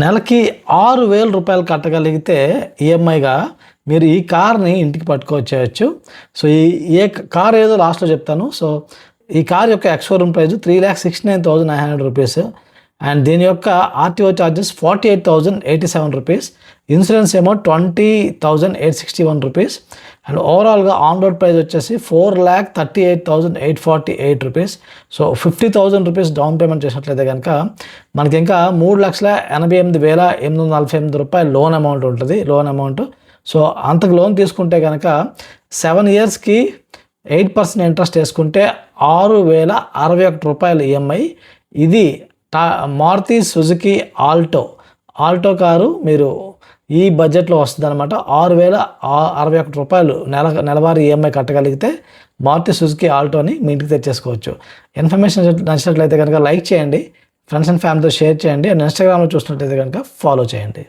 నెలకి 6,000 రూపాయలు కట్టగలిగితే ఈఎంఐగా మీరు ఈ కార్ని ఇంటికి పట్టుకొచ్చేయచ్చు. సో ఏ కార్ ఏదో లాస్ట్లో చెప్తాను. సో ఈ కార్ యొక్క ఎక్స్-షోరూమ్ ప్రైస్ 3,69,900 రూపీస్ అండ్ దీని యొక్క ఆర్టీఓ ఛార్జెస్ 48,087 రూపీస్, ఇన్సూరెన్స్ ఏమో 20,861 రూపీస్ అండ్ ఓవరాల్గా ఆన్ రోడ్ ప్రైస్ వచ్చేసి 4,38,848 rupees. So 50,000 rupees down payment చేసినట్లయితే కనుక మనకి ఇంకా 3,88,848 రూపాయలు లోన్ అమౌంట్ ఉంటుంది. సో అంతకు లోన్ తీసుకుంటే కనుక 7 ఇయర్స్కి 8% ఇంట్రెస్ట్ వేసుకుంటే 6,061 రూపాయలు ఈఎంఐ. ఇది మారుతి సుజుకి ఆల్టో కారు మీరు ఈ బడ్జెట్లో వస్తుంది అనమాట. 6,061 రూపాయలు నెలవారీ ఈఎంఐ కట్టగలిగితే మారుతి సుజుకి ఆల్టోని మీ ఇంటికి తెచ్చేసుకోవచ్చు. ఇన్ఫర్మేషన్ నచ్చినట్లయితే కనుక లైక్ చేయండి, ఫ్రెండ్స్ అండ్ ఫ్యామిలీతో షేర్ చేయండి అండ్ ఇన్స్టాగ్రామ్లో చూసినట్లయితే కనుక ఫాలో చేయండి.